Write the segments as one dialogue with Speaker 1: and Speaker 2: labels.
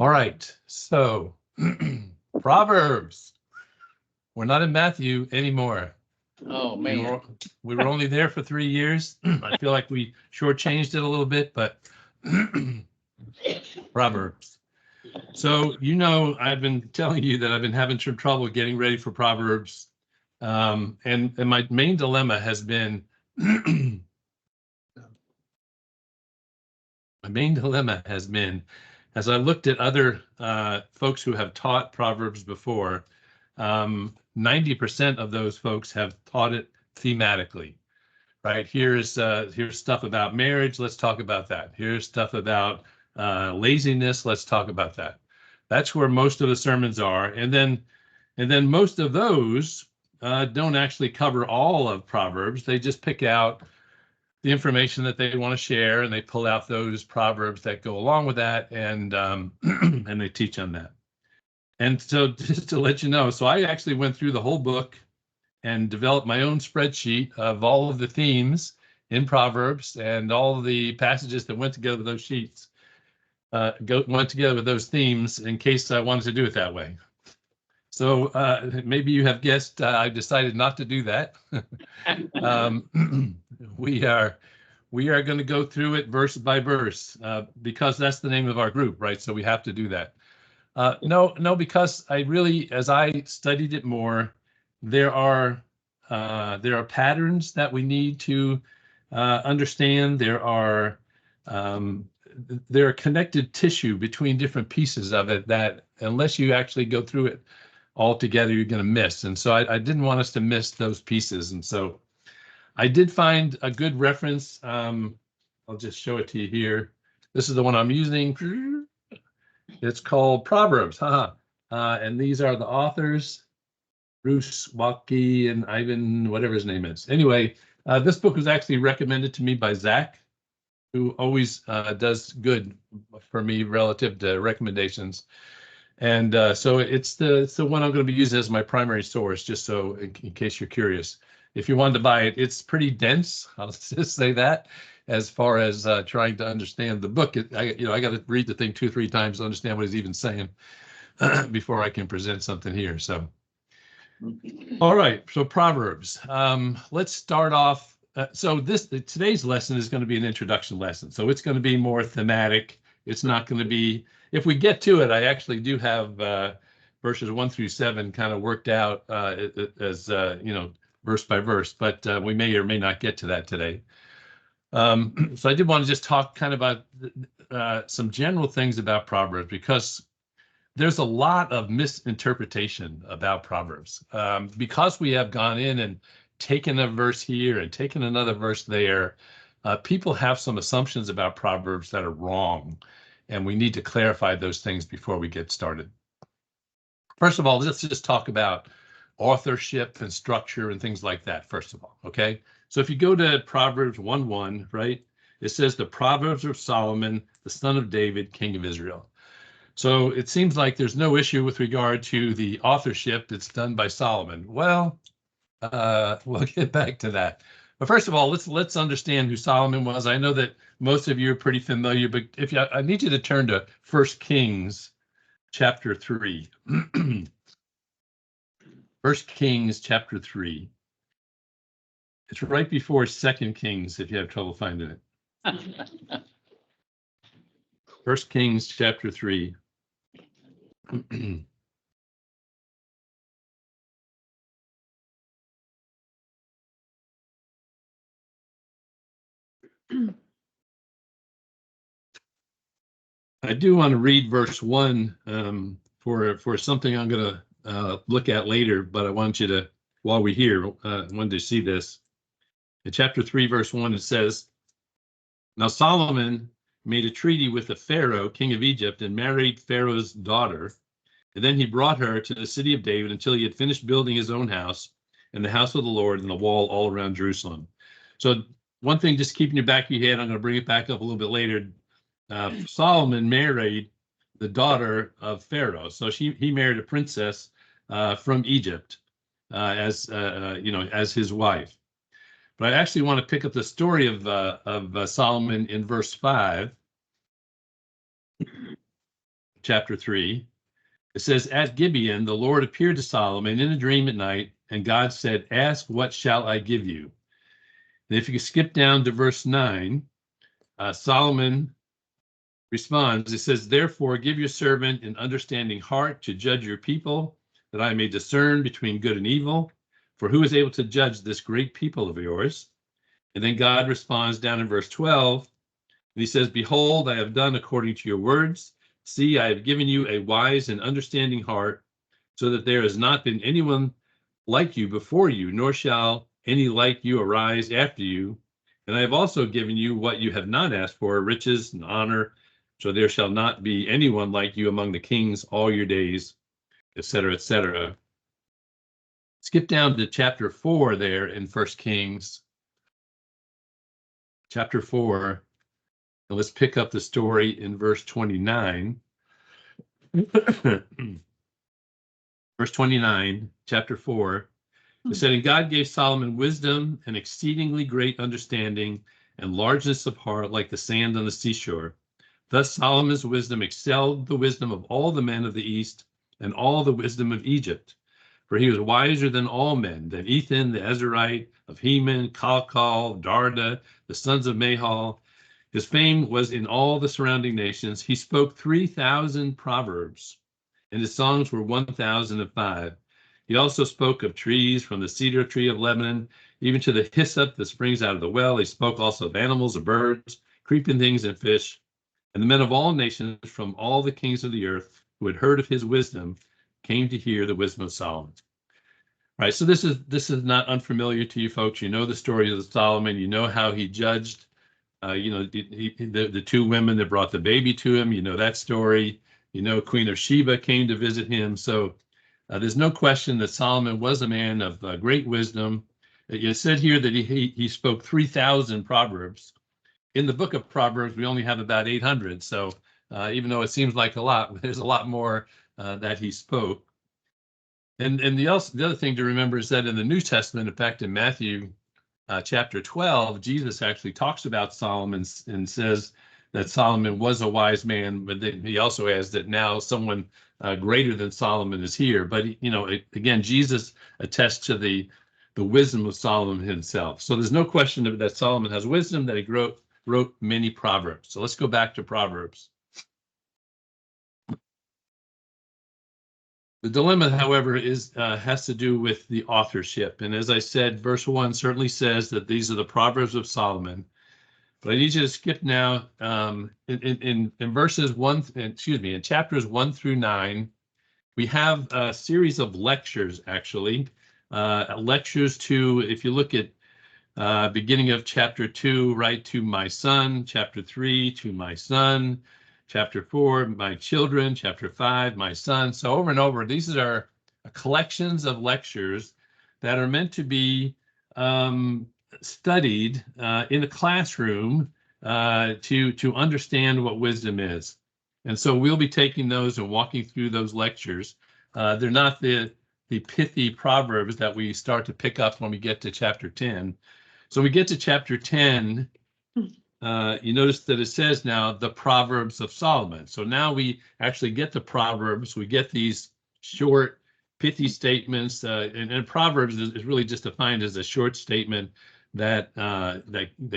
Speaker 1: All right, so Proverbs. We're not in Matthew anymore.
Speaker 2: Oh, man.
Speaker 1: We were only there for 3 years. I feel like we shortchanged it a little bit, but Proverbs. So, I've been telling you that I've been having some trouble getting ready for Proverbs. And my main dilemma has been as I looked at other folks who have taught Proverbs before, 90% of those folks have taught it thematically, right? Here's stuff about marriage. Let's talk about that. Here's stuff about laziness. Let's talk about that. That's where most of the sermons are. And then most of those don't actually cover all of Proverbs. They just pick out the information that they want to share, and they pull out those proverbs that go along with that, and and they teach on that. And so, just to let you know, so I actually went through the whole book and developed my own spreadsheet of all of the themes in Proverbs and all of the passages that went together with those sheets, went together with those themes, in case I wanted to do it that way. So maybe you have guessed I've decided not to do that. We are going to go through it verse by verse because that's the name of our group, right? So we have to do that. No, because I really, as I studied it more, there are patterns that we need to understand. There are connected tissue between different pieces of it that, unless you actually go through it all together, you're going to miss. And so I didn't want us to miss those pieces. And so I did find a good reference. I'll just show it to you here. This is the one I'm using. It's called Proverbs. And these are the authors, Bruce Walke and Ivan, whatever his name is. Anyway, this book was actually recommended to me by Zach, who always does good for me relative to recommendations. And so it's the one I'm going to be using as my primary source, just so in case you're curious. If you wanted to buy it, it's pretty dense. I'll just say that. As far as trying to understand the book, I got to read the thing 2-3 times to understand what he's even saying before I can present something here. So, all right. So Proverbs. Let's start off. So today's lesson is going to be an introduction lesson. So it's going to be more thematic. It's not going to be. If we get to it, I actually do have verses 1 through 7 kind of worked out as verse by verse, but we may or may not get to that today. So I did want to just talk kind of about some general things about Proverbs, because there's a lot of misinterpretation about Proverbs. Because we have gone in and taken a verse here and taken another verse there, people have some assumptions about Proverbs that are wrong, and we need to clarify those things before we get started. First of all, let's just talk about authorship and structure and things like that, first of all, okay? So if you go to Proverbs 1:1, right, it says the Proverbs of Solomon, the son of David, king of Israel. So it seems like there's no issue with regard to the authorship. It's done by Solomon. Well, we'll get back to that. But first of all, let's understand who Solomon was. I know that most of you are pretty familiar, but I need you to turn to 1 Kings chapter 3. 1 Kings chapter 3. It's right before 2 Kings, if you have trouble finding it. 1 Kings chapter 3. I do want to read verse 1 for something I'm going to look at later, but I want you to, while we're here, I wanted to see this. In chapter 3, verse 1, it says, "Now Solomon made a treaty with the Pharaoh, king of Egypt, and married Pharaoh's daughter. And then he brought her to the city of David until he had finished building his own house and the house of the Lord and the wall all around Jerusalem." So one thing, just keeping your back of your head, I'm going to bring it back up a little bit later. Solomon married the daughter of Pharaoh. So he married a princess from Egypt as his wife. But I actually want to pick up the story of Solomon in verse 5. chapter 3. It says, at Gibeon, the Lord appeared to Solomon in a dream at night, and God said, ask, what shall I give you? And if you skip down to verse 9, Solomon responds. It says, therefore, give your servant an understanding heart to judge your people, that I may discern between good and evil. For who is able to judge this great people of yours? And then God responds down in verse 12, and he says, behold, I have done according to your words. See, I have given you a wise and understanding heart, so that there has not been anyone like you before you, nor shall any like you arise after you. And I have also given you what you have not asked for, riches and honor, so there shall not be anyone like you among the kings all your days, etc., etc. Skip down to chapter 4 there in 1 Kings. Chapter 4. And let's pick up the story in verse 29. Verse 29, chapter 4. It said, and God gave Solomon wisdom and exceedingly great understanding and largeness of heart like the sand on the seashore. Thus Solomon's wisdom excelled the wisdom of all the men of the East and all the wisdom of Egypt. For he was wiser than all men, than Ethan the Ezrahite, of Heman, Chalcol, Darda, the sons of Mahal. His fame was in all the surrounding nations. He spoke 3,000 proverbs, and his songs were 1,005. He also spoke of trees, from the cedar tree of Lebanon, even to the hyssop that springs out of the well. He spoke also of animals, of birds, creeping things, and fish. And the men of all nations from all the kings of the earth who had heard of his wisdom came to hear the wisdom of Solomon. Right, so this is not unfamiliar to you folks. You know the story of Solomon. You know how he judged the two women that brought the baby to him. You know that story. You know Queen of Sheba came to visit him. So there's no question that Solomon was a man of great wisdom. It said here that he spoke 3,000 proverbs. In the book of Proverbs, we only have about 800. So even though it seems like a lot, there's a lot more that he spoke. And the other thing to remember is that in the New Testament, in fact, in Matthew chapter 12, Jesus actually talks about Solomon and says that Solomon was a wise man, but then he also adds that now someone greater than Solomon is here. But, again, Jesus attests to the wisdom of Solomon himself. So there's no question that Solomon has wisdom, that he wrote many proverbs. So let's go back to Proverbs. The dilemma, however, has to do with the authorship. And as I said, verse 1 certainly says that these are the Proverbs of Solomon. But I need you to skip now in verses 1, in chapters 1 through 9, we have a series of lectures, actually. Lectures to, if you look at beginning of chapter 2, right, to my son, chapter 3, to my son, chapter 4, my children, chapter 5, my son. So over and over, these are collections of lectures that are meant to be studied in a classroom to understand what wisdom is. And so we'll be taking those and walking through those lectures. They're not the pithy proverbs that we start to pick up when we get to chapter 10. So when we get to chapter 10, you notice that it says now the Proverbs of Solomon. So now we actually get the Proverbs. We get these short, pithy statements. And Proverbs is really just defined as a short statement that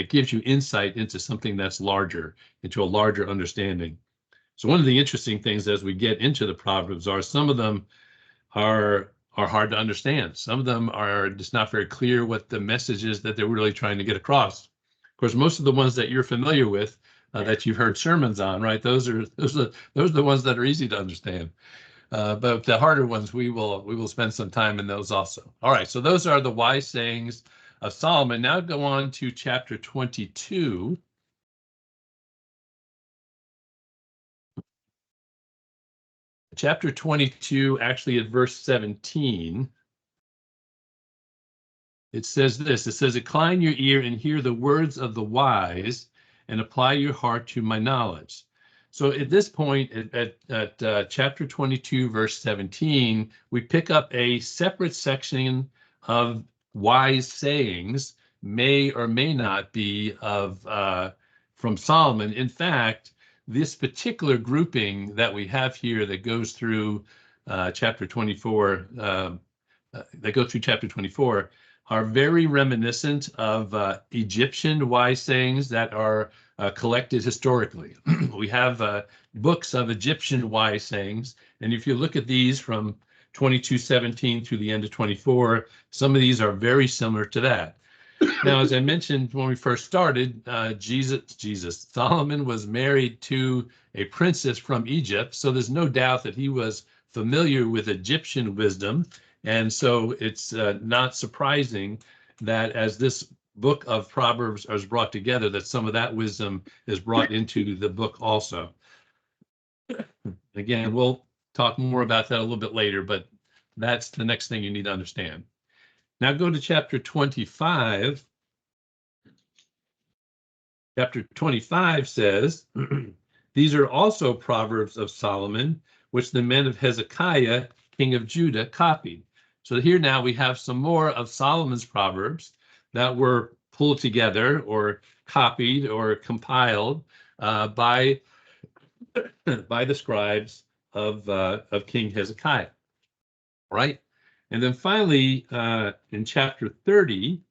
Speaker 1: gives you insight into something that's larger, into a larger understanding. So one of the interesting things as we get into the Proverbs are some of them are hard to understand. Some of them are just not very clear what the message is that they're really trying to get across. Of course, most of the ones that you're familiar with, that you've heard sermons on, right? Those are the ones that are easy to understand. But the harder ones, we will spend some time in those also. All right, so those are the wise sayings of Solomon. Now go on to chapter 22. Chapter 22, actually at verse 17. It says this, it says, incline your ear and hear the words of the wise and apply your heart to my knowledge. So at this point, at chapter 22, verse 17, we pick up a separate section of wise sayings, may or may not be from Solomon. In fact, this particular grouping that we have here that goes through chapter 24, that go through chapter 24, are very reminiscent of Egyptian wise sayings that are collected historically. We have books of Egyptian wise sayings, and if you look at these from 22:17 through the end of 24, some of these are very similar to that. Now, as I mentioned when we first started, Solomon was married to a princess from Egypt, so there's no doubt that he was familiar with Egyptian wisdom. And so it's not surprising that as this book of Proverbs is brought together, that some of that wisdom is brought into the book also. Again, we'll talk more about that a little bit later, but that's the next thing you need to understand. Now go to chapter 25. Chapter 25 says, these are also Proverbs of Solomon, which the men of Hezekiah, king of Judah, copied. So here now we have some more of Solomon's Proverbs that were pulled together or copied or compiled by the scribes of King Hezekiah, right? And then finally, in chapter 30,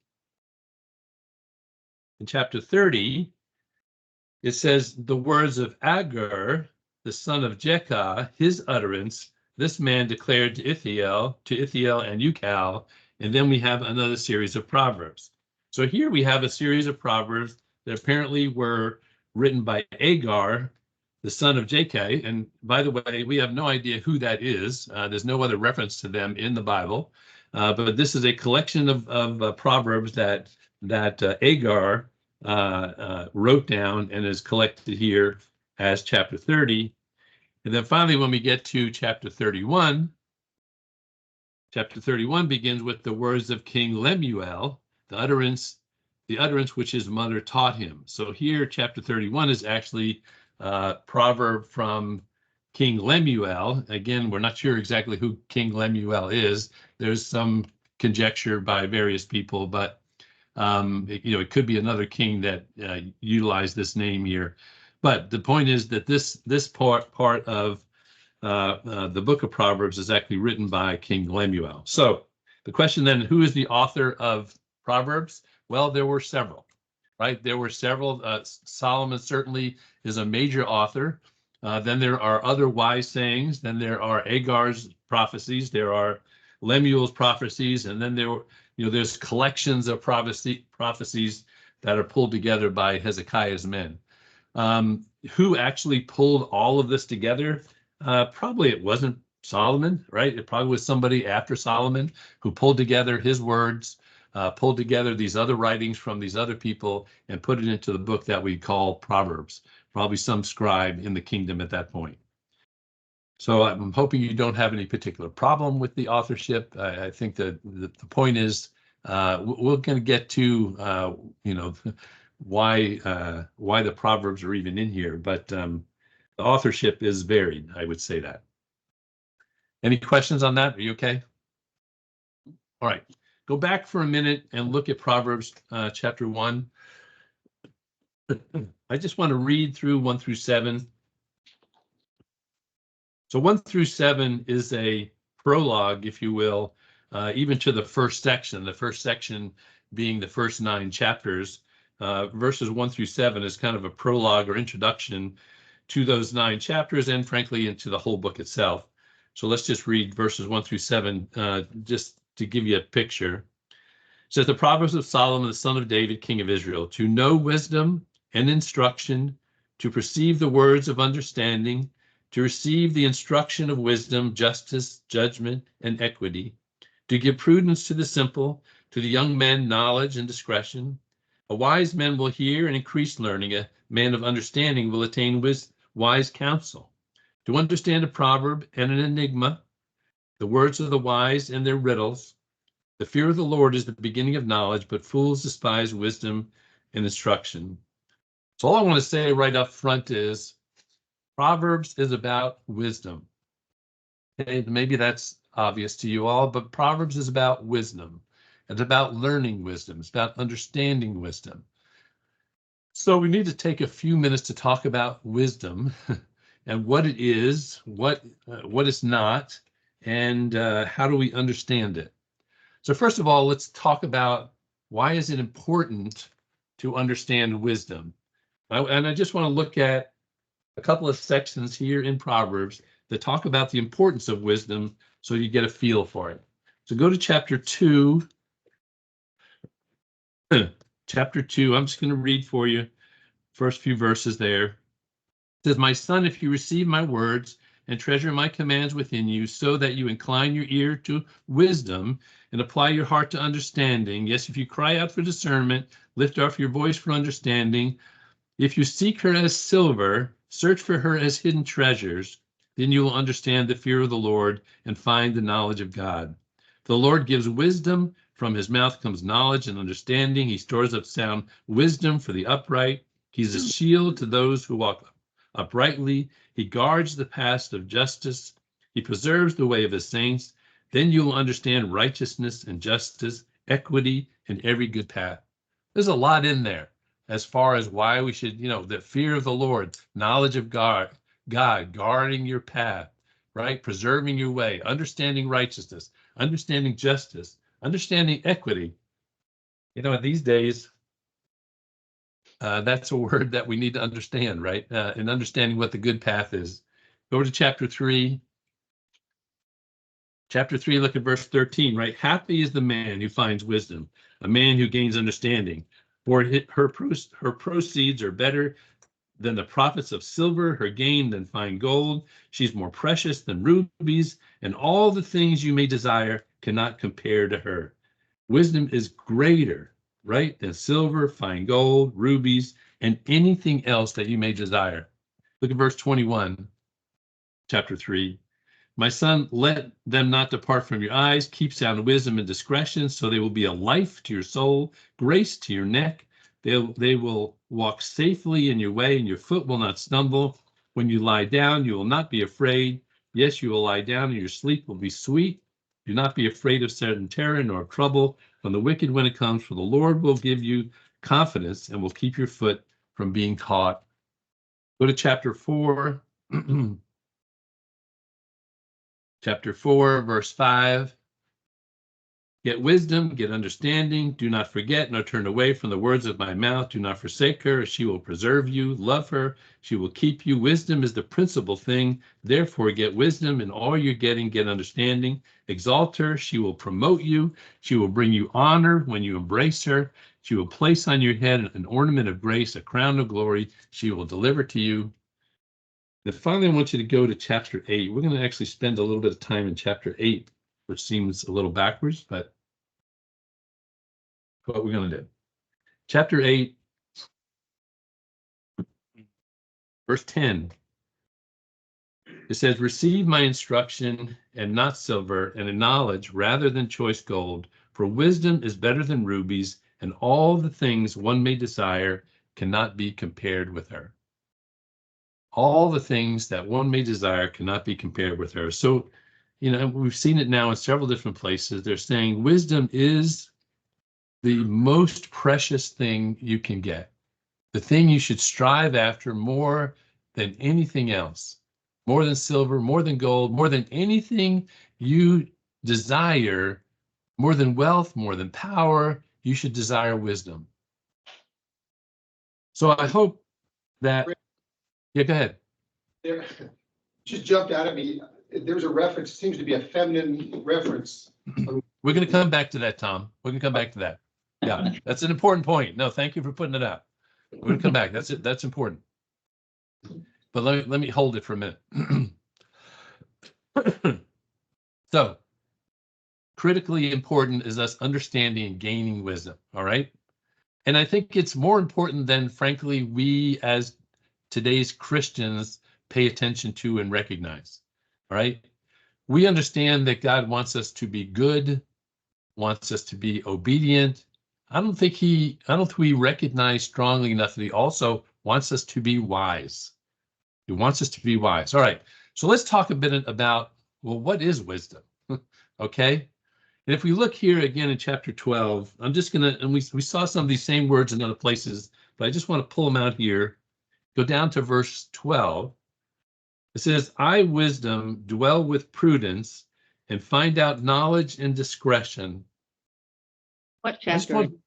Speaker 1: it says, the words of Agur, the son of Jekah, his utterance, this man declared to Ithiel and Ucal, and then we have another series of Proverbs. So here we have a series of Proverbs that apparently were written by Agur, the son of Jekah. And by the way, we have no idea who that is. There's no other reference to them in the Bible. But this is a collection of Proverbs that Agur wrote down and is collected here as chapter 30. And then finally, when we get to chapter 31 begins with the words of King Lemuel, the utterance which his mother taught him. So here, chapter 31 is actually a proverb from King Lemuel. Again, we're not sure exactly who King Lemuel is. There's some conjecture by various people, but it could be another king that utilized this name here. But the point is that this part of the book of Proverbs is actually written by King Lemuel. So the question then, who is the author of Proverbs? Well, there were several, right? There were several. Solomon certainly is a major author. Then there are other wise sayings. Then there are Agur's prophecies. There are Lemuel's prophecies. And then there's collections of prophecies that are pulled together by Hezekiah's men. Who actually pulled all of this together? Probably it wasn't Solomon, right? It probably was somebody after Solomon who pulled together his words, pulled together these other writings from these other people and put it into the book that we call Proverbs. Probably some scribe in the kingdom at that point. So I'm hoping you don't have any particular problem with the authorship. I think that the point is we're going to get to why the Proverbs are even in here, but the authorship is varied. I would say that. Any questions on that? Are you okay? All right. Go back for a minute and look at Proverbs chapter 1. I just want to read through 1 through 7. So 1 through 7 is a prologue, if you will, even to the first section being the first 9 chapters. Verses 1 through 7 is kind of a prologue or introduction to those 9 chapters and frankly into the whole book itself. So let's just read verses 1 through 7 just to give you a picture. It says, the Proverbs of Solomon, the son of David, king of Israel, to know wisdom and instruction, to perceive the words of understanding, to receive the instruction of wisdom, justice, judgment, and equity, to give prudence to the simple, to the young men knowledge and discretion. A wise man will hear and increase learning. A man of understanding will attain wise counsel. To understand a proverb and an enigma, the words of the wise and their riddles. The fear of the Lord is the beginning of knowledge, but fools despise wisdom and instruction. So all I want to say right up front is Proverbs is about wisdom. Okay, maybe that's obvious to you all, but Proverbs is about wisdom. It's about learning wisdom. It's about understanding wisdom. So we need to take a few minutes to talk about wisdom and what it is, what it's not, and how do we understand it. So first of all, let's talk about why is it important to understand wisdom. And I just want to look at a couple of sections here in Proverbs that talk about the importance of wisdom so you get a feel for it. So go to chapter 2. Chapter 2, I'm just going to read for you first few verses there. It says, "My son, if you receive my words and treasure my commands within you, so that you incline your ear to wisdom and apply your heart to understanding. Yes, if you cry out for discernment, lift off your voice for understanding. If you seek her as silver, search for her as hidden treasures, then you will understand the fear of the Lord and find the knowledge of God. The Lord gives wisdom. From his mouth comes knowledge and understanding. He stores up sound wisdom for the upright. He's a shield to those who walk uprightly. He guards the path of justice. He preserves the way of his saints. Then you will understand righteousness and justice, equity, and every good path." There's a lot in there as far as why we should, the fear of the Lord, knowledge of God, guarding your path, right? Preserving your way, understanding righteousness, understanding justice, understanding equity. These days, that's a word that we need to understand, right? And understanding what the good path is. Go to chapter 3. Chapter 3, look at verse 13, right? "Happy is the man who finds wisdom, a man who gains understanding. For her proceeds are better than the profits of silver, her gain than fine gold. She's more precious than rubies, and all the things you may desire cannot compare to her." Wisdom is greater, right, than silver, fine gold, rubies, and anything else that you may desire. Look at verse 21, chapter 3. "My son, let them not depart from your eyes. Keep sound wisdom and discretion, so they will be a life to your soul, grace to your neck. They will walk safely in your way, and your foot will not stumble. When you lie down, you will not be afraid. Yes, you will lie down, and your sleep will be sweet. Do not be afraid of sudden terror nor trouble from the wicked when it comes, for the Lord will give you confidence and will keep your foot from being caught." Go to chapter 4. Chapter 4, verse 5. "Get wisdom, get understanding. Do not forget nor turn away from the words of my mouth. Do not forsake her. She will preserve you. Love her. She will keep you. Wisdom is the principal thing. Therefore, get wisdom. In all you're getting, get understanding. Exalt her. She will promote you. She will bring you honor when you embrace her. She will place on your head an ornament of grace, a crown of glory. She will deliver to you." Then finally, I want you to go to chapter 8. We're going to actually spend a little bit of time in chapter 8, which seems a little backwards, but what we're going to do. Chapter 8, verse 10. It says, "Receive my instruction and not silver, and a knowledge rather than choice gold, for wisdom is better than rubies, and all the things one may desire cannot be compared with her." All the things that one may desire cannot be compared with her. So, we've seen it now in several different places. They're saying wisdom is the most precious thing you can get, the thing you should strive after more than anything else, more than silver, more than gold, more than anything you desire, more than wealth, more than power. You should desire wisdom. So I hope that, yeah, go ahead.
Speaker 2: There just jumped out at me. There's a reference, seems to be a feminine reference.
Speaker 1: We're going to come back to that, Tom. We're going to come back to that. Yeah, that's an important point. No, thank you for putting it out. We're going to come back. That's it. That's important. But let me hold it for a minute. So, critically important is us understanding and gaining wisdom. All right. And I think it's more important than, frankly, we as today's Christians pay attention to and recognize. All right. We understand that God wants us to be good, wants us to be obedient. I don't think we recognize strongly enough that he also wants us to be wise. He wants us to be wise. All right. So let's talk a bit about, well, what is wisdom? Okay. And if we look here again in chapter 12, I'm just going to, and we saw some of these same words in other places, but I just want to pull them out here. Go down to verse 12. It says, I, wisdom, dwell with prudence and find out knowledge and discretion.
Speaker 3: What
Speaker 1: I just
Speaker 3: chapter?
Speaker 1: want-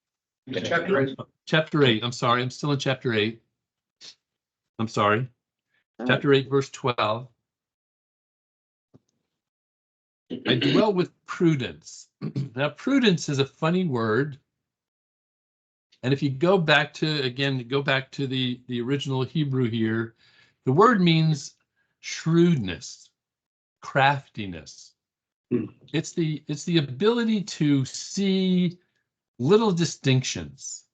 Speaker 2: Chapter 8.
Speaker 1: Chapter 8. I'm sorry. I'm still in chapter 8. I'm sorry.
Speaker 3: Oh,
Speaker 1: Chapter 8, verse 12. I dwell with prudence. Now, prudence is a funny word. And if you go back to, again, go back to the original Hebrew here, the word means shrewdness, craftiness. It's the ability to see little distinctions.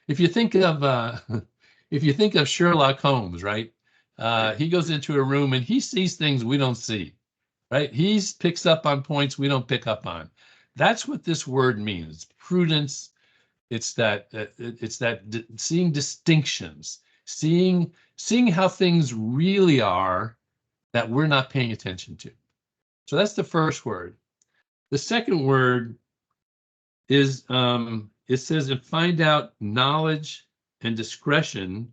Speaker 1: If you think of Sherlock Holmes, right? He goes into a room and he sees things we don't see, right? He picks up on points we don't pick up on. That's what this word means. Prudence. It's that seeing distinctions, seeing how things really are that we're not paying attention to. So that's the first word. The second word is it says, and find out knowledge and discretion.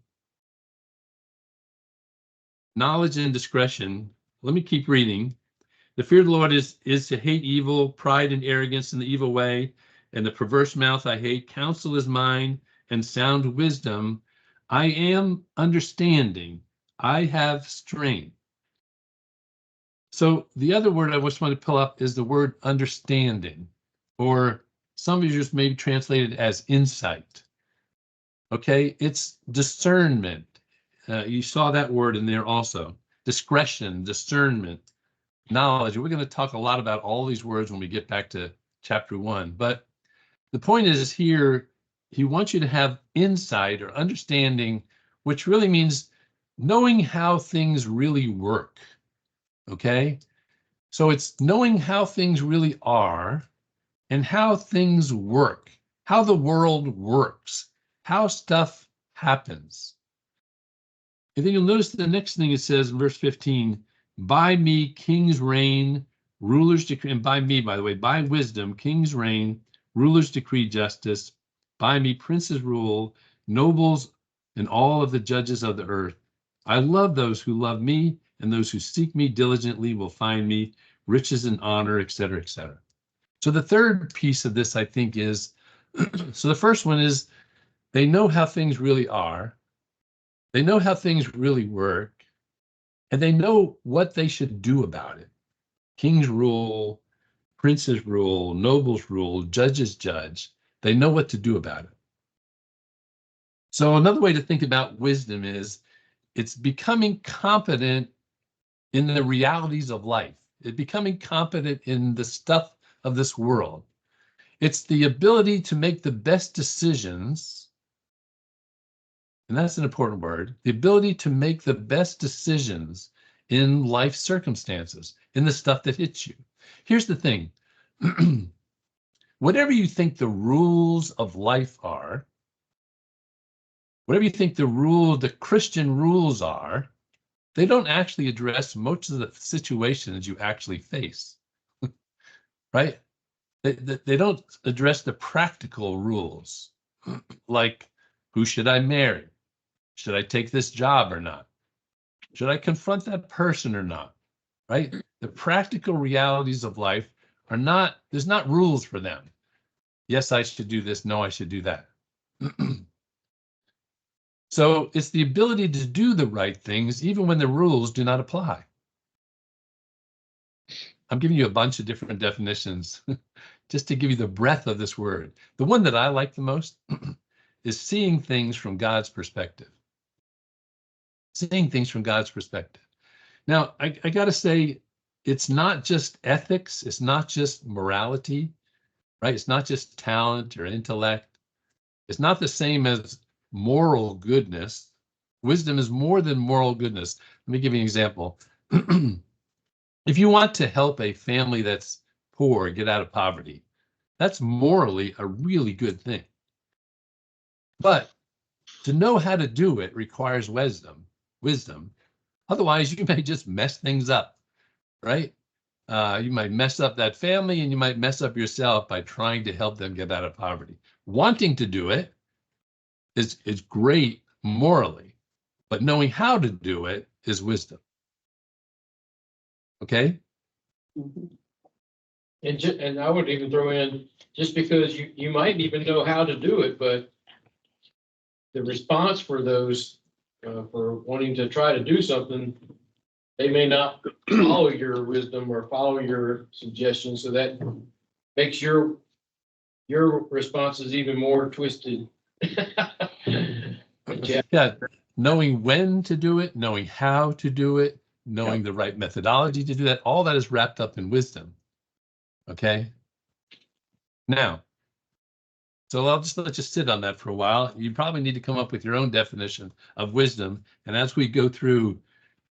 Speaker 1: Knowledge and discretion. Let me keep reading. The fear of the Lord is to hate evil, pride and arrogance in the evil way, and the perverse mouth I hate. Counsel is mine, and sound wisdom. I am understanding. I have strength. So the other word I just want to pull up is the word understanding, or some of you just maybe translated as insight. Okay, it's discernment. You saw that word in there also. Discretion, discernment, knowledge. We're going to talk a lot about all these words when we get back to chapter 1. But the point is here, he wants you to have insight or understanding, which really means knowing how things really work. Okay? So it's knowing how things really are and how things work, how the world works, how stuff happens. And then you'll notice the next thing it says in verse 15, by me kings reign, rulers decree, and by me, by the way, by wisdom, kings reign, rulers decree justice, by me princes rule, nobles and all of the judges of the earth. I love those who love me, and those who seek me diligently will find me, riches and honor, etc., etc. So the third piece of this, I think, is, so the first one is they know how things really are. They know how things really work, and they know what they should do about it. Kings rule, princes rule, nobles rule, judges judge. They know what to do about it. So another way to think about wisdom is it's becoming competent in the realities of life. It's becoming competent in the stuff of this world. It's the ability to make the best decisions, and that's an important word, the ability to make the best decisions in life circumstances, in the stuff that hits you. Here's the thing. Whatever you think the rules of life are, whatever you think the Christian rules are, they don't actually address most of the situations you actually face, right? They don't address the practical rules, like who should I marry? Should I take this job or not? Should I confront that person or not? Right? The practical realities of life are not, there's not rules for them. Yes, I should do this. No, I should do that. So it's the ability to do the right things, even when the rules do not apply. I'm giving you a bunch of different definitions just to give you the breadth of this word. The one that I like the most is seeing things from God's perspective. Seeing things from God's perspective. Now, I got to say, it's not just ethics. It's not just morality, right? It's not just talent or intellect. It's not the same as moral goodness. Wisdom is more than moral goodness. Let me give you an example. If you want to help a family that's poor get out of poverty, that's morally a really good thing. But to know how to do it requires wisdom. Otherwise, you may just mess things up, right? You might mess up that family, and you might mess up yourself by trying to help them get out of poverty. Wanting to do it, is great morally, but knowing how to do it is wisdom. Okay?
Speaker 4: And I would even throw in, just because you might even know how to do it, but the response for those, for wanting to try to do something, they may not follow your wisdom or follow your suggestions, so that makes your responses even more twisted.
Speaker 1: Yeah, knowing when to do it, knowing how to do it, knowing the right methodology to do that, all that is wrapped up in wisdom. Okay? Now, so I'll just let you sit on that for a while. You probably need to come up with your own definition of wisdom. And as we go through,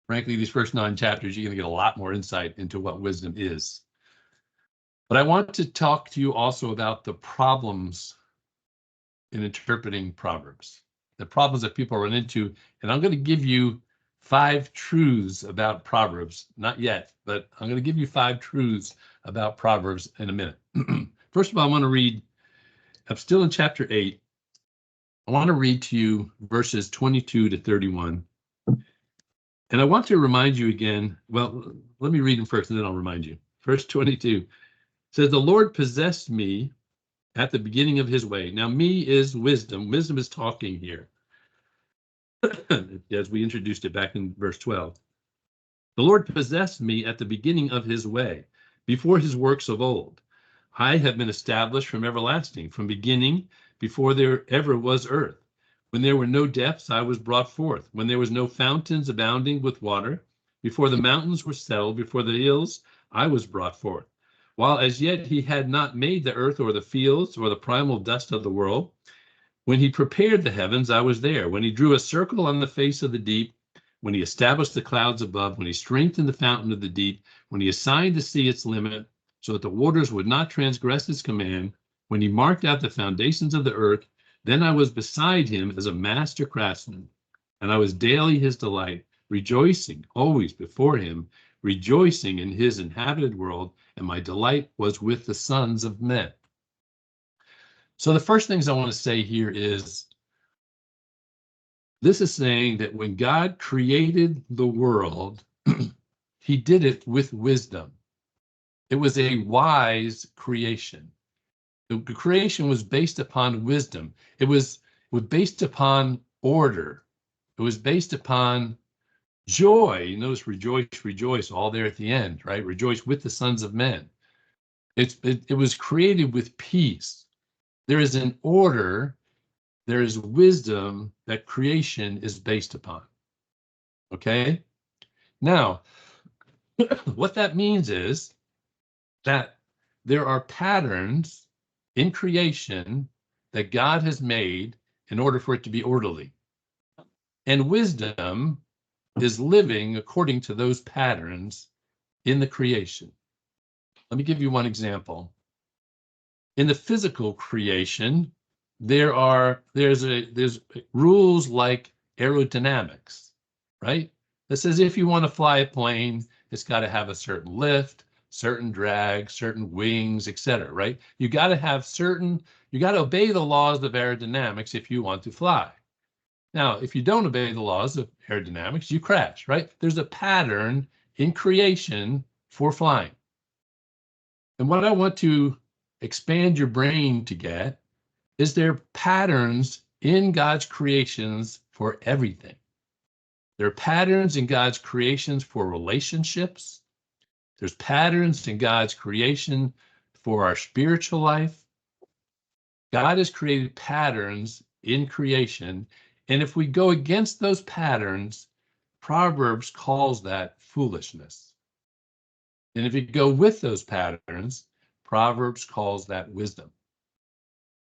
Speaker 1: frankly, these first 9 chapters, you're going to get a lot more insight into what wisdom is. But I want to talk to you also about the problems in interpreting Proverbs, the problems that people run into. And I'm going to give you 5 truths about Proverbs. Not yet, but I'm going to give you 5 truths about Proverbs in a minute. First of all, I want to read, I'm still in chapter 8. I want to read to you verses 22 to 31. And I want to remind you again, well, let me read them first and then I'll remind you. Verse 22 says, the Lord possessed me at the beginning of his way. Now, me is wisdom. Wisdom is talking here. As we introduced it back in verse 12. The Lord possessed me at the beginning of his way, before his works of old. I have been established from everlasting, from beginning, before there ever was earth. When there were no depths, I was brought forth. When there was no fountains abounding with water, before the mountains were settled, before the hills, I was brought forth. While as yet he had not made the earth or the fields or the primal dust of the world, when he prepared the heavens, I was there. When he drew a circle on the face of the deep, when he established the clouds above, when he strengthened the fountain of the deep, when he assigned the sea its limit, so that the waters would not transgress his command, when he marked out the foundations of the earth, then I was beside him as a master craftsman, and I was daily his delight, rejoicing always before him, rejoicing in his inhabited world, and my delight was with the sons of men. So the first things I want to say here is, this is saying that when God created the world, he did it with wisdom. It was a wise creation. The creation was based upon wisdom. It was based upon order. It was based upon joy. You notice rejoice, rejoice, all there at the end, right? Rejoice with the sons of men. It was created with peace. There is an order, there is wisdom that creation is based upon. Okay? Now, what that means is that there are patterns in creation that God has made in order for it to be orderly. And wisdom is living according to those patterns in the creation. Let me give you one example. In the physical creation, there's rules like aerodynamics, right? That says if you want to fly a plane, it's got to have a certain lift, certain drag, certain wings, etc., right? You got to obey the laws of aerodynamics if you want to fly. Now, if you don't obey the laws of aerodynamics, you crash, right? There's a pattern in creation for flying. And what I want to expand your brain to get is there are patterns in God's creations for everything. There are patterns in God's creations for relationships. There's patterns in God's creation for our spiritual life. God has created patterns in creation, and if we go against those patterns, Proverbs calls that foolishness. And if you go with those patterns, Proverbs calls that wisdom.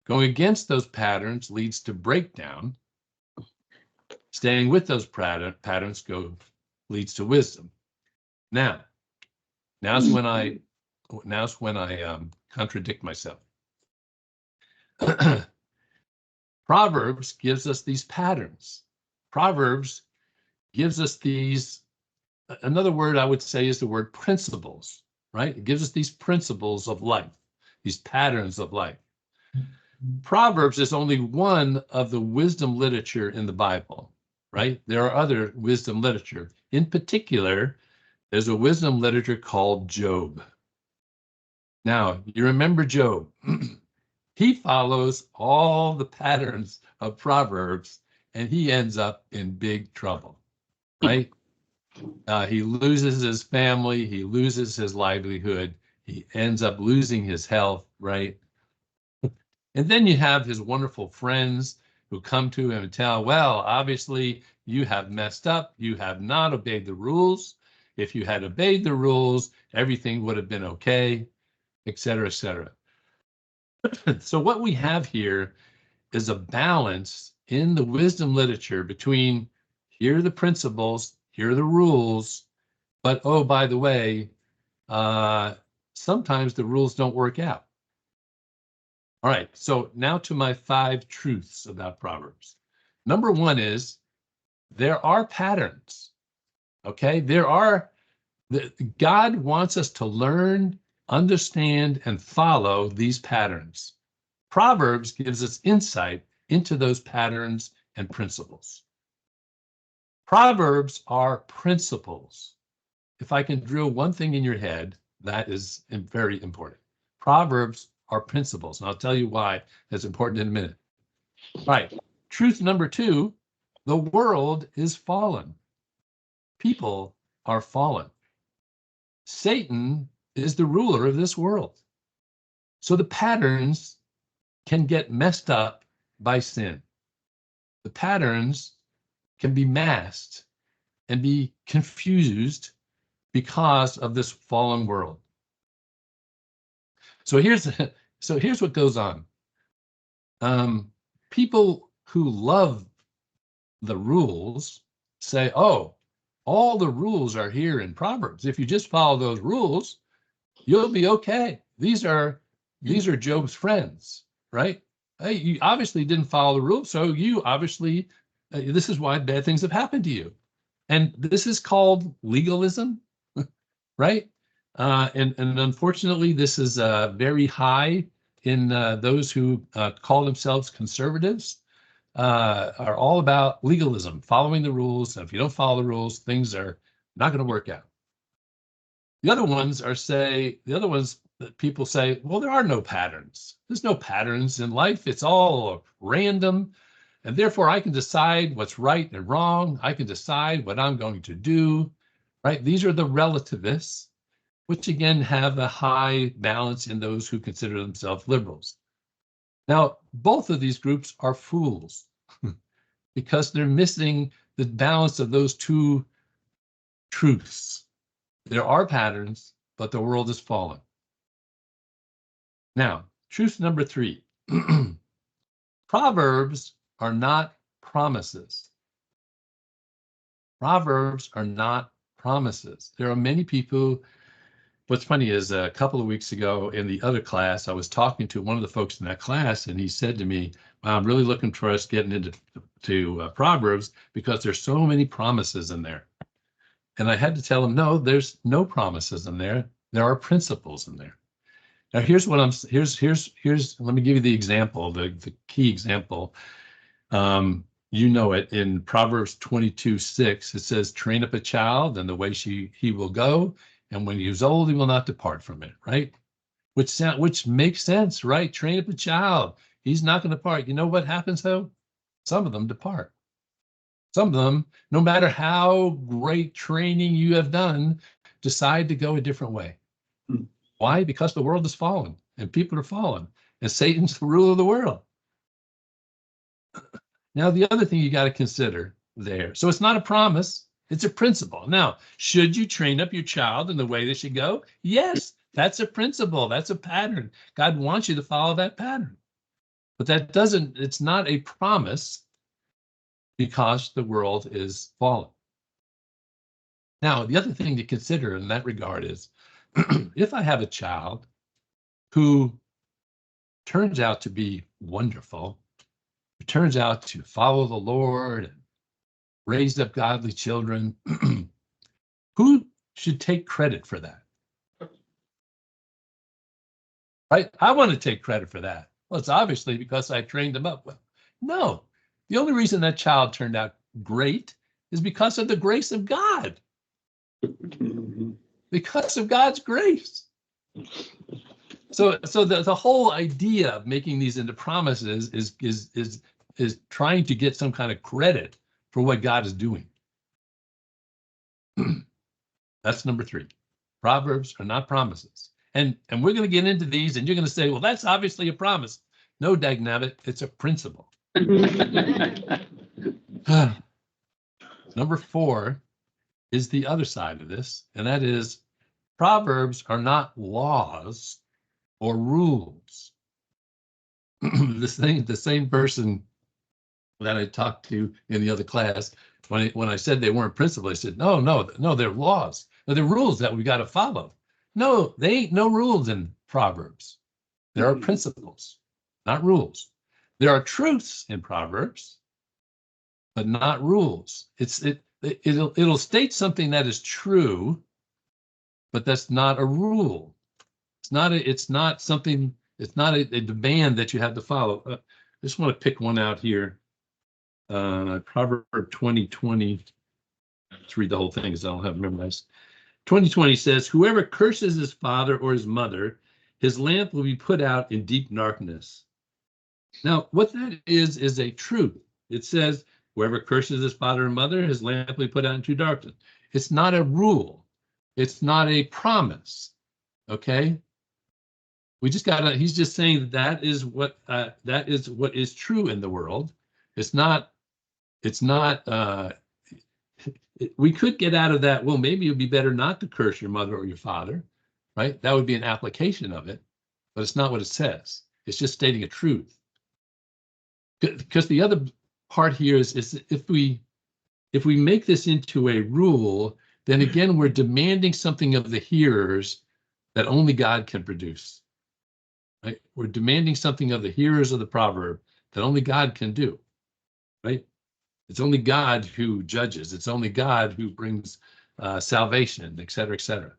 Speaker 1: Going against those patterns leads to breakdown. Staying with those patterns leads to wisdom. Now's when I contradict myself. Proverbs gives us these patterns. Proverbs gives us these, another word I would say is the word principles, right? It gives us these principles of life, these patterns of life. Proverbs is only one of the wisdom literature in the Bible, right? There are other wisdom literature. In particular, there's a wisdom literature called Job. Now, you remember Job. He follows all the patterns of Proverbs, and he ends up in big trouble, right? He loses his family, he loses his livelihood, he ends up losing his health, right? And then you have his wonderful friends who come to him and tell, well, obviously you have messed up, you have not obeyed the rules. If you had obeyed the rules, everything would have been okay, et cetera, et cetera. So what we have here is a balance in the wisdom literature between here are the principles, here are the rules, but oh, by the way, sometimes the rules don't work out. All right, so now to my 5 truths about Proverbs. Number 1 is there are patterns, okay? God wants us to learn, understand, and follow these patterns. Proverbs gives us insight into those patterns and principles. Proverbs are principles. If I can drill one thing in your head, that is very important. Proverbs are principles, and I'll tell you why that's important in a minute. All right, truth number 2, the world is fallen. People are fallen. Satan is the ruler of this world. So the patterns can get messed up by sin. The patterns can be masked and be confused because of this fallen world. So here's what goes on. People who love the rules say, oh, all the rules are here in Proverbs. If you just follow those rules, you'll be okay. These are Job's friends, right? Hey, you obviously didn't follow the rules, so you obviously, this is why bad things have happened to you. And this is called legalism, right? And unfortunately, this is very high in those who call themselves conservatives, are all about legalism, following the rules. And if you don't follow the rules, things are not going to work out. The other ones that people say, well, there are no patterns. There's no patterns in life. It's all random. And therefore, I can decide what's right and wrong. I can decide what I'm going to do, right? These are the relativists, which again have a high balance in those who consider themselves liberals. Now, both of these groups are fools because they're missing the balance of those 2 truths. There are patterns, but the world is fallen. Now, truth number 3. Proverbs are not promises. Proverbs are not promises. There are many people. What's funny is a couple of weeks ago in the other class, I was talking to one of the folks in that class, and he said to me, wow, I'm really looking for us getting into Proverbs because there's so many promises in there. And I had to tell him, no, there's no promises in there. There are principles in there. Now, here's let me give you the example, the key example. You know it in Proverbs 22:6, it says, train up a child in the way he will go. And when he is old, he will not depart from it, right? Which makes sense, right? Train up a child. He's not going to depart. You know what happens, though? Some of them depart. Some of them, no matter how great training you have done, decide to go a different way. Why? Because the world is fallen, and people are fallen, and Satan's the ruler of the world. Now, the other thing you got to consider there, so it's not a promise. It's a principle. Now, should you train up your child in the way they should go? Yes, that's a principle. That's a pattern. God wants you to follow that pattern. But it's not a promise because the world is fallen. Now, the other thing to consider in that regard is if I have a child who turns out to be wonderful, who turns out to follow the Lord and raised up godly children, who should take credit for that? Right? I want to take credit for that. Well, it's obviously because I trained them up well. No, the only reason that child turned out great is because of the grace of God, because of God's grace. So the whole idea of making these into promises is trying to get some kind of credit for what God is doing. That's number 3. Proverbs are not promises. And we're going to get into these, and you're going to say, well, that's obviously a promise. No, dagnabbit, it's a principle. Number 4 is the other side of this, and that is Proverbs are not laws or rules. The same person that I talked to in the other class, when I said they weren't principles, I said, no, they're laws. They're rules that we got to follow. No, they ain't no rules in Proverbs. There are principles, not rules. There are truths in Proverbs, but not rules. It'll state something that is true, but that's not a rule. It's not a demand that you have to follow. I just want to pick one out here. Proverb 20:20. Let's read the whole thing because I don't have it memorized. 20:20 says, whoever curses his father or his mother, his lamp will be put out in deep darkness. Now, what that is a truth. It says, whoever curses his father or mother, his lamp will be put out into darkness. It's not a rule. It's not a promise. Okay? He's just saying that is what is true in the world. We could get out of that, well, maybe it would be better not to curse your mother or your father, right? That would be an application of it, but it's not what it says. It's just stating a truth. Because the other part here is if we make this into a rule, then again, we're demanding something of the hearers that only God can produce. Right? We're demanding something of the hearers of the proverb that only God can do, right? It's only God who judges. It's only God who brings salvation, et cetera, et cetera.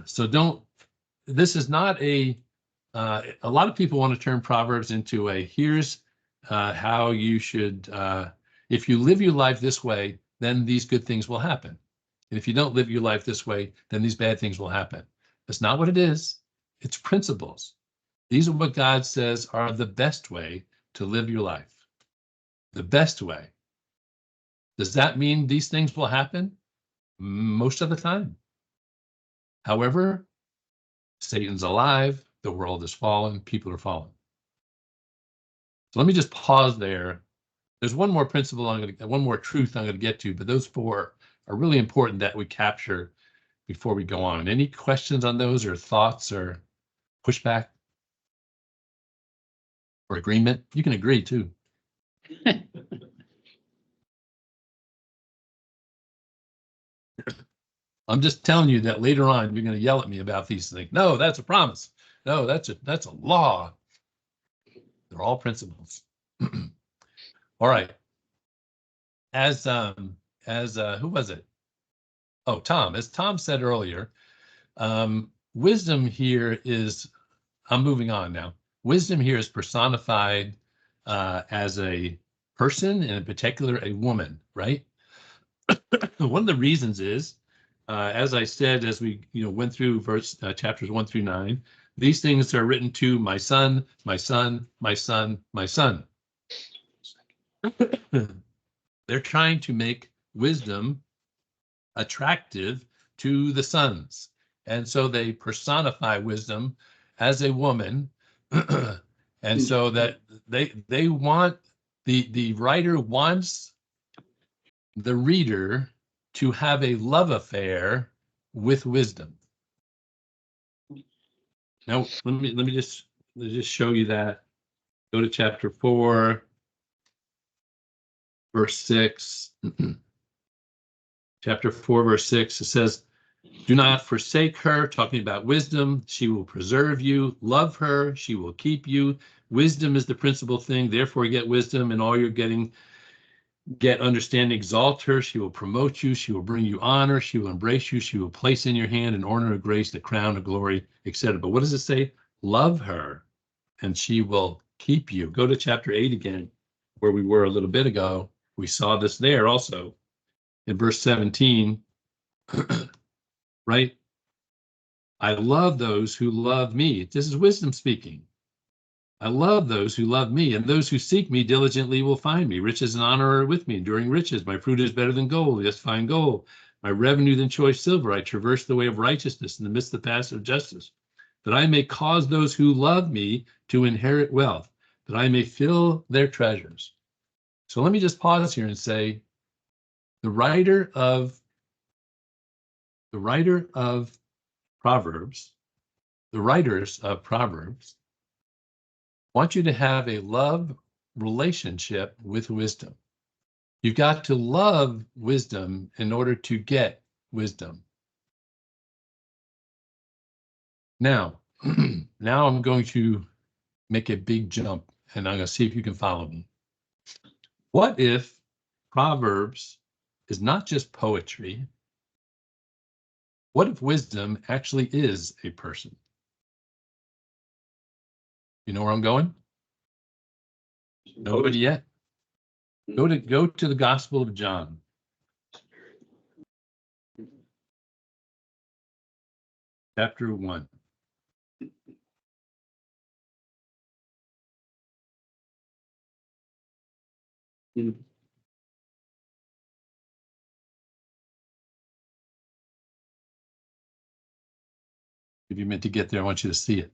Speaker 1: So this is not a lot of people want to turn Proverbs into here's how you should, if you live your life this way, then these good things will happen. And if you don't live your life this way, then these bad things will happen. That's not what it is. It's principles. These are what God says are the best way to live your life. The best way. Does that mean these things will happen? Most of the time. However, Satan's alive, the world is fallen, people are fallen. So let me just pause there. There's one more principle one more truth I'm going to get to, but those 4 are really important that we capture before we go on. Any questions on those or thoughts or pushback? Or agreement? You can agree too. I'm just telling you that later on you're going to yell at me about these things. No, that's a promise. No, that's a law. They're all principles. All right. As who was it? Oh, Tom. As Tom said earlier, wisdom here is. I'm moving on now. Wisdom here is personified as a person, and in particular, a woman, right? One of the reasons is, as I said, as we went through chapters 1 through 9, these things are written to my son, my son, my son, my son. They're trying to make wisdom attractive to the sons, and so they personify wisdom as a woman. And so that they want the writer wants the reader to have a love affair with wisdom. Now let me just show you that. Go to chapter 4, verse 6. Chapter 4, verse 6. It says, "Do not forsake her," talking about wisdom. "She will preserve you. Love her. She will keep you. Wisdom is the principal thing. Therefore, get wisdom, and all you're getting, get understanding. Exalt her. She will promote you. She will bring you honor. She will embrace you. She will place in your hand an ornament of grace, the crown of glory," etc. But what does it say? Love her. and she will keep you. Go to chapter 8 again, where we were a little bit ago. We saw this there also in verse 17, right? I love those who love me. This is wisdom speaking. I love those who love me, and those who seek me diligently will find me. Riches and honor are with me, enduring riches. My fruit is better than gold, yes, fine gold. My revenue than choice silver. I traverse the way of righteousness in the midst of the path of justice, that I may cause those who love me to inherit wealth, that I may fill their treasures. So let me just pause here and say, the writer of Proverbs, the writers of Proverbs want you to have a love relationship with wisdom. You've got to love wisdom in order to get wisdom. Now, now I'm going to make a big jump, and I'm going to see if you can follow me. What if Proverbs is not just poetry? What if wisdom actually is a person? You know where I'm going? Nobody yet? Go to the Gospel of John. Chapter 1. If you meant to get there, I want you to see it.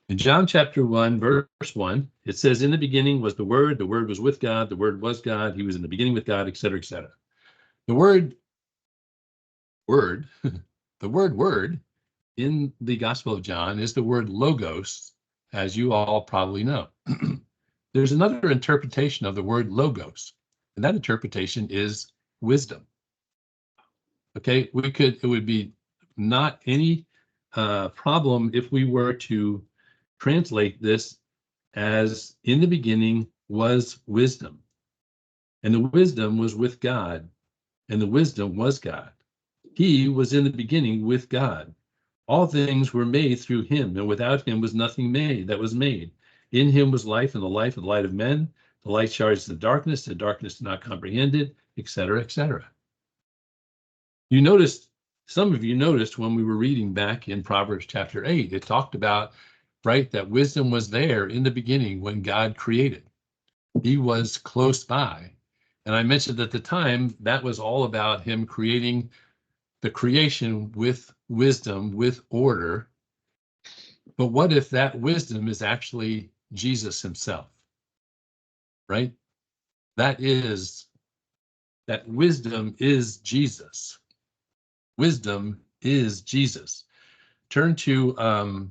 Speaker 1: In John chapter 1, verse 1, it says, in the beginning was the Word was with God, the Word was God, he was in the beginning with God, etc., etc. The word, the word in the Gospel of John is the word logos, as you all probably know. There's another interpretation of the word logos, and that interpretation is wisdom. Okay, it would be not any problem if we were to translate this as in the beginning was wisdom, and the wisdom was with God, and the wisdom was God. He was in the beginning with God. All things were made through him, and without him was nothing made that was made. In him was life, and the life of the light of men. The light shines in the darkness did not comprehend it, etc., etc. You noticed, some of you noticed when we were reading back in Proverbs chapter 8, it talked about, right, that wisdom was there in the beginning when God created. He was close by. And I mentioned at the time that was all about him creating the creation with wisdom, with order. But what if that wisdom is actually Jesus himself, right? That wisdom is Jesus. Wisdom is Jesus. Turn to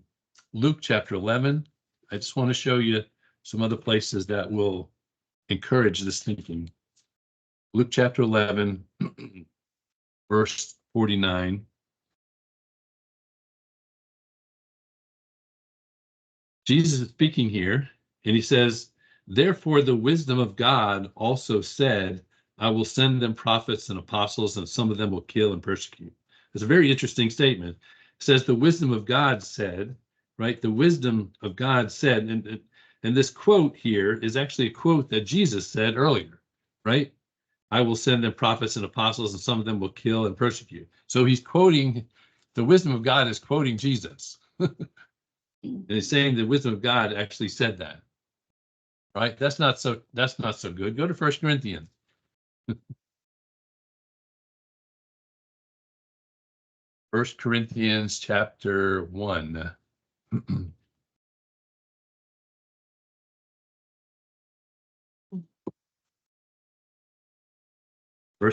Speaker 1: Luke chapter 11. I just want to show you some other places that will encourage this thinking. Luke chapter 11, verse 49. Jesus is speaking here, and he says, therefore the wisdom of God also said, I will send them prophets and apostles, and some of them will kill and persecute. It's a very interesting statement. It says the wisdom of God said, right? The wisdom of God said, and this quote here is actually a quote that Jesus said earlier, right? I will send them prophets and apostles, and some of them will kill and persecute. So he's quoting, the wisdom of God is quoting Jesus. And he's saying the wisdom of God actually said that, right? That's not so good. Go to 1 Corinthians. 1 Corinthians chapter 1. 1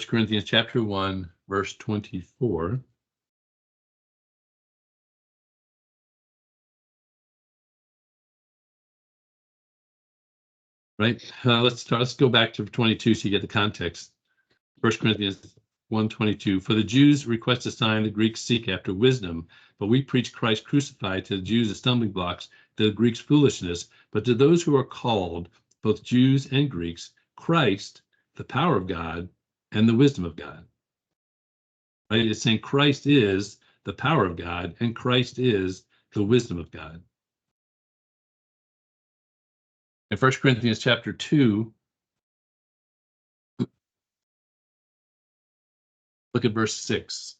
Speaker 1: Corinthians chapter 1, verse 24. Right, let's go back to 22 so you get the context. 1 Corinthians 1:22. For the Jews request a sign, the Greeks seek after wisdom, but we preach Christ crucified, to the Jews a stumbling blocks, to the Greeks foolishness, but to those who are called, both Jews and Greeks, Christ, the power of God and the wisdom of God. Right? It's saying Christ is the power of God and Christ is the wisdom of God. In 1 Corinthians chapter 2, look at verse 6.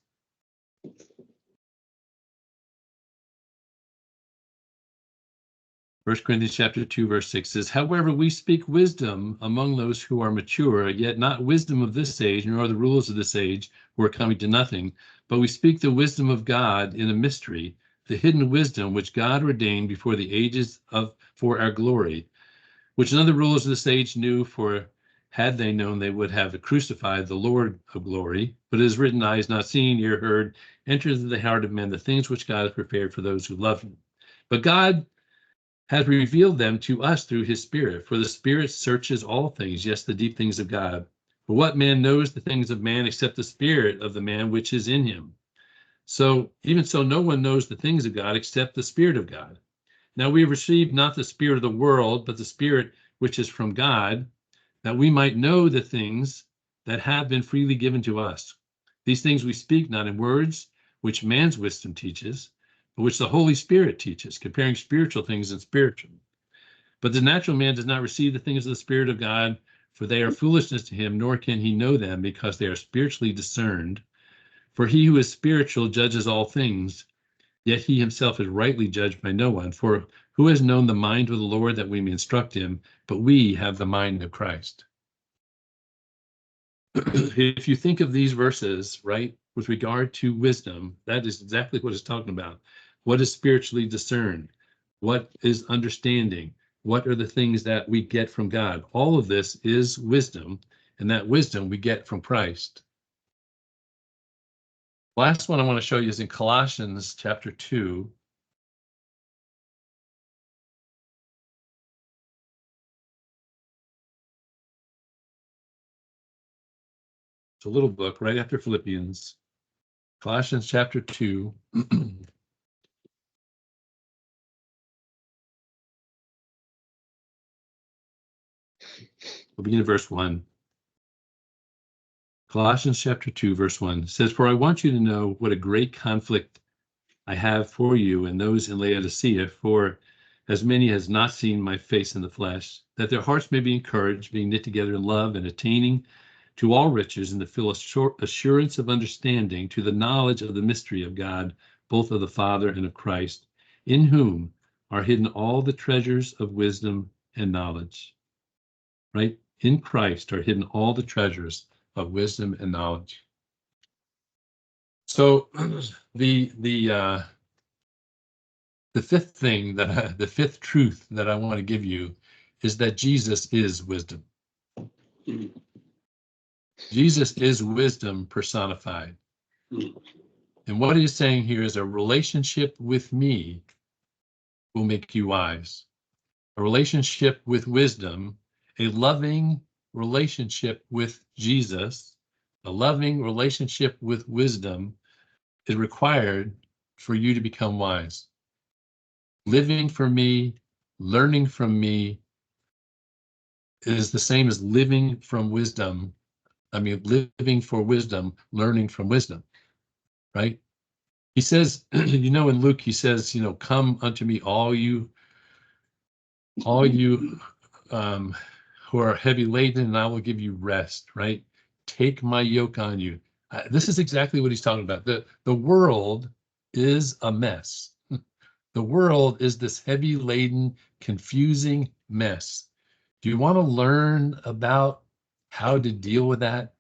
Speaker 1: 1 Corinthians chapter 2, verse 6 says, however, we speak wisdom among those who are mature, yet not wisdom of this age, nor the rulers of this age who are coming to nothing, but we speak the wisdom of God in a mystery, the hidden wisdom which God ordained before the ages for our glory, which none of the rulers of this age knew, for had they known, they would have crucified the Lord of glory. But it is written, eyes not seen, ear heard, enter into the heart of men the things which God has prepared for those who love him. But God has revealed them to us through his Spirit. For the Spirit searches all things, yes, the deep things of God. For what man knows the things of man except the spirit of the man which is in him? So even so, no one knows the things of God except the Spirit of God. Now we have received not the spirit of the world, but the Spirit which is from God, that we might know the things that have been freely given to us. These things we speak not in words which man's wisdom teaches, but which the Holy Spirit teaches, comparing spiritual things and spiritual. But the natural man does not receive the things of the Spirit of God, for they are foolishness to him, nor can he know them, because they are spiritually discerned. For he who is spiritual judges all things, yet he himself is rightly judged by no one. For who has known the mind of the Lord that we may instruct him? But we have the mind of Christ. If you think of these verses, right, with regard to wisdom, that is exactly what it's talking about. What is spiritually discerned? What is understanding? What are the things that we get from God? All of this is wisdom, and that wisdom we get from Christ. Last one I want to show you is in Colossians chapter 2. It's a little book right after Philippians. Colossians chapter 2. We'll begin at verse 1. Colossians chapter 2, verse 1 says, for I want you to know what a great conflict I have for you and those in Laodicea, for as many as not seen my face in the flesh, that their hearts may be encouraged, being knit together in love and attaining to all riches in the full assurance of understanding, to the knowledge of the mystery of God, both of the Father and of Christ, in whom are hidden all the treasures of wisdom and knowledge. Right? In Christ are hidden all the treasures of wisdom and knowledge. So the fifth thing the fifth truth that I want to give you is that Jesus is wisdom. Jesus is wisdom personified. And what he's saying here is a relationship with me will make you wise. A relationship with wisdom, a loving relationship with Jesus, a loving relationship with wisdom is required for you to become wise. Living for me, learning from me is the same as living from wisdom. I mean, living for wisdom, learning from wisdom, right? He says, in Luke, he says, come unto me, all you who are heavy laden, and I will give you rest, right? Take my yoke on you. This is exactly what he's talking about. The world is a mess. The world is this heavy laden, confusing mess. Do you want to learn about how to deal with that?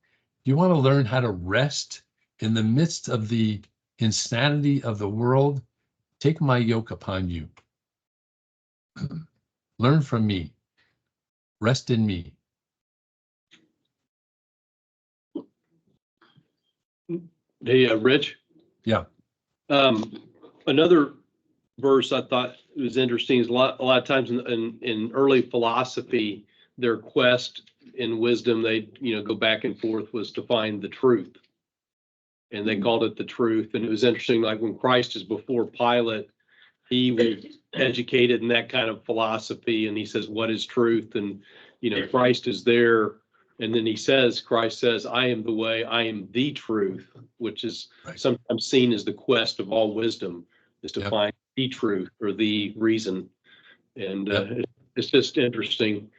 Speaker 1: Do you want to learn how to rest in the midst of the insanity of the world? Take my yoke upon you. Learn from me. Rest in me.
Speaker 5: Hey, Rich.
Speaker 1: Yeah.
Speaker 5: Another verse I thought was interesting is a lot of times in early philosophy, their quest in wisdom, they go back and forth, was to find the truth, and they called it the truth. And it was interesting, like when Christ is before Pilate, he was educated in that kind of philosophy, and he says, "What is truth?" And Christ is there. And then Christ says, I am the way, I am the truth, which is
Speaker 1: Right.
Speaker 5: sometimes seen as the quest of all wisdom, is to
Speaker 1: Yep.
Speaker 5: find truth or the reason. And it's just interesting.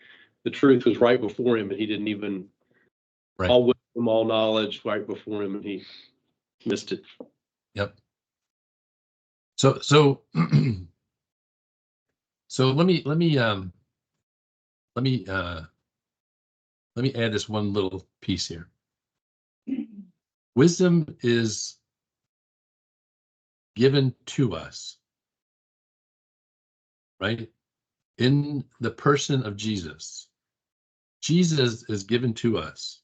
Speaker 5: The truth was right before him, and he didn't even
Speaker 1: Right.
Speaker 5: all wisdom, all knowledge right before him, and he missed it.
Speaker 1: Yep. So so let me add this one little piece here. Wisdom is given to us, right? In the person of Jesus. Jesus is given to us,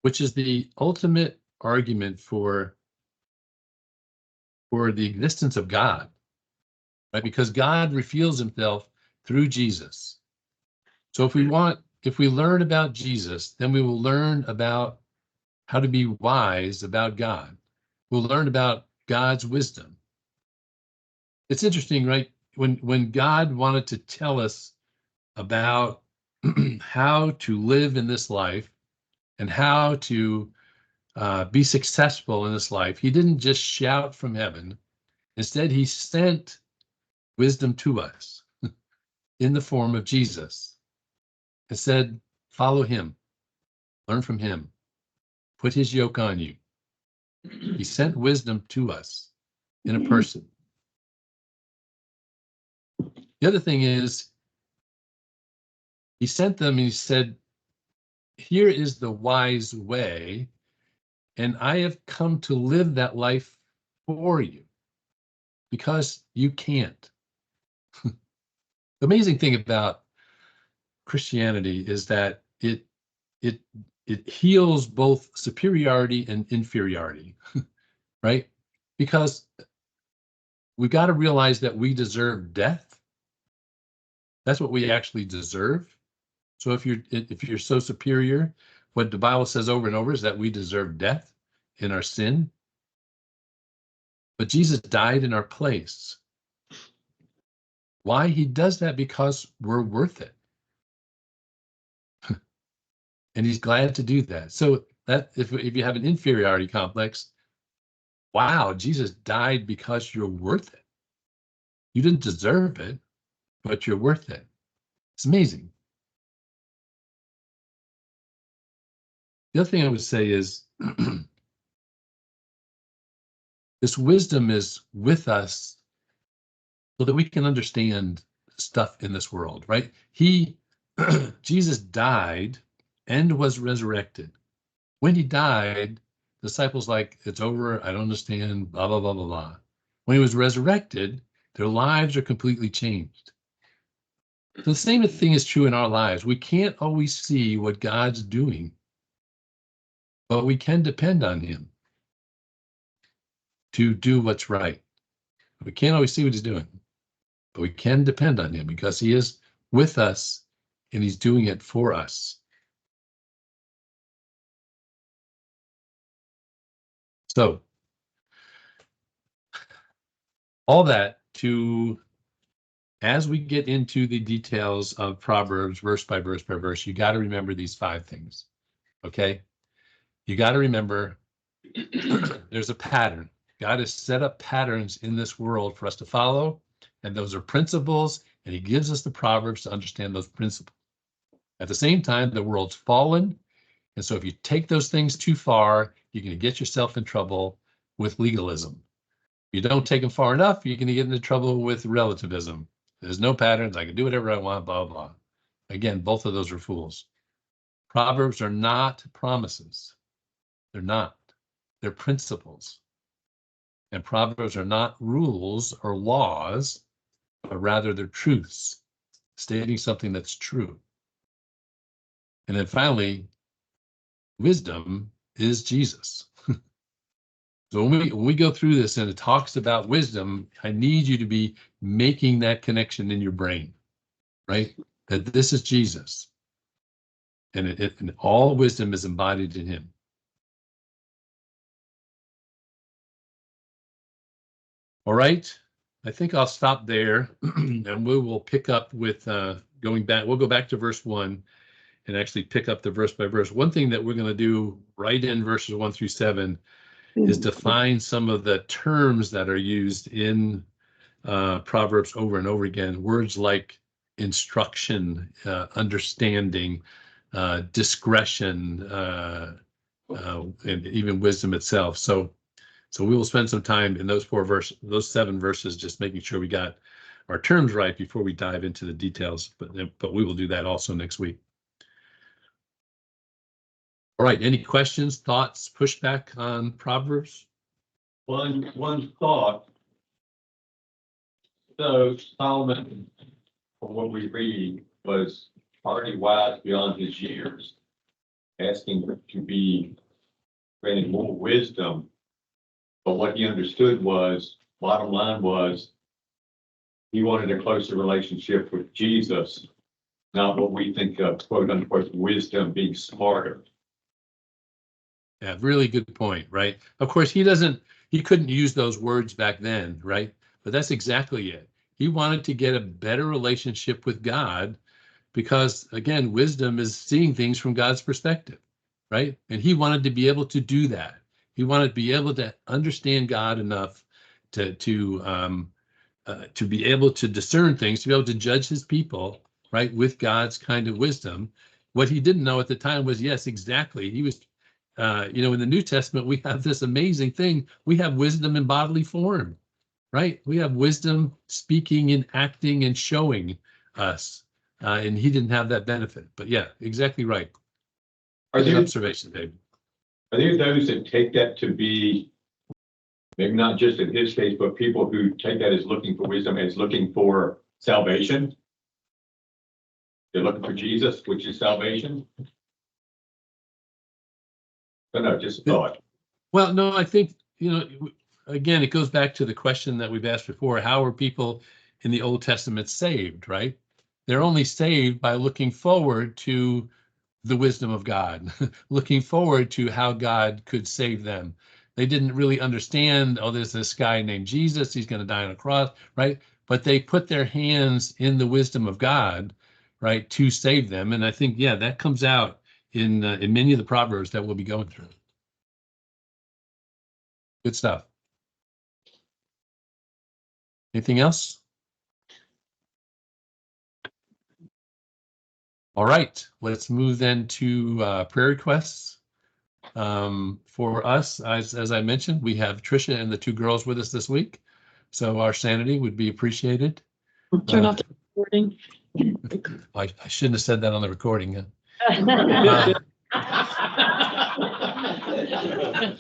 Speaker 1: which is the ultimate argument for the existence of God, right? Because God reveals himself through Jesus. So if we learn about Jesus, then we will learn about how to be wise about God. We'll learn about God's wisdom. It's interesting, right? When God wanted to tell us about how to live in this life and how to be successful in this life, he didn't just shout from heaven. Instead, he sent wisdom to us in the form of Jesus. He said, follow him, learn from him, put his yoke on you. He sent wisdom to us in a person. The other thing is, he sent them and he said, here is the wise way, and I have come to live that life for you because you can't. The amazing thing about Christianity is that it heals both superiority and inferiority, right? Because we've got to realize that we deserve death. That's what we actually deserve. So if you're so superior, what the Bible says over and over is that we deserve death in our sin. But Jesus died in our place. Why? He does that because we're worth it. And he's glad to do that. So that if you have an inferiority complex, wow, Jesus died because you're worth it. You didn't deserve it, but you're worth it. It's amazing. The other thing I would say is this wisdom is with us so that we can understand stuff in this world, right? Jesus died and was resurrected. When he died, the disciples like, it's over, I don't understand, blah, blah, blah, blah, blah. When he was resurrected, their lives are completely changed. So the same thing is true in our lives. We can't always see what God's doing, but we can depend on him to do what's right. We can't always see what he's doing, but we can depend on him because he is with us and he's doing it for us. So all that to, as we get into the details of Proverbs, verse by verse by verse, you got to remember these 5 things, okay? You got to remember there's a pattern. God has set up patterns in this world for us to follow, and those are principles, and he gives us the Proverbs to understand those principles. At the same time, the world's fallen, and so if you take those things too far, you're going to get yourself in trouble with legalism. If you don't take them far enough, you're going to get into trouble with relativism. There's no patterns. I can do whatever I want, blah, blah. Again, both of those are fools. Proverbs are not promises. They're not. They're principles. And Proverbs are not rules or laws, but rather they're truths, stating something that's true. And then finally, wisdom is Jesus. So when we go through this and it talks about wisdom, I need you to be making that connection in your brain, right? That this is Jesus. And and all wisdom is embodied in him. All right, I think I'll stop there and we will pick up with going back. We'll go back to verse 1 and actually pick up the verse by verse. One thing that we're going to do right in verses 1 through 7 is define some of the terms that are used in Proverbs over and over again, words like instruction, understanding, discretion, and even wisdom itself. So we will spend some time in those those 7 verses, just making sure we got our terms right before we dive into the details. But we will do that also next week. All right. Any questions, thoughts, pushback on Proverbs?
Speaker 6: One thought. So Solomon, from what we read, was already wise beyond his years, asking to be granted more wisdom. But what he understood was, bottom line was, he wanted a closer relationship with Jesus, not what we think of quote unquote wisdom, being smarter.
Speaker 1: Yeah, really good point, right? Of course, he couldn't use those words back then, right? But that's exactly it. He wanted to get a better relationship with God because, again, wisdom is seeing things from God's perspective, right? And he wanted to be able to do that. He wanted to be able to understand God enough to be able to discern things, to be able to judge his people, right, with God's kind of wisdom. What he didn't know at the time was, yes, exactly. He was, in the New Testament, we have this amazing thing. We have wisdom in bodily form, right? We have wisdom speaking and acting and showing us. And he didn't have that benefit. But yeah, exactly right. Good observation, David.
Speaker 6: Are there those that take that to be, maybe not just in his case, but people who take that as looking for wisdom, as looking for salvation? They're looking for Jesus, which is salvation? But no, just a thought.
Speaker 1: Well, no, I think, again, it goes back to the question that we've asked before. How are people in the Old Testament saved, right? They're only saved by looking forward to the wisdom of God, looking forward to how God could save them. They didn't really understand, oh, there's this guy named Jesus, he's going to die on a cross, right? But they put their hands in the wisdom of God, right, to save them. And I think, yeah, that comes out in many of the Proverbs that we'll be going through. Good stuff. Anything else? All right, let's move then to prayer requests. For us, as I mentioned, we have Tricia and the 2 girls with us this week. So our sanity would be appreciated.
Speaker 3: Turn off the recording.
Speaker 1: I shouldn't have said that on the recording.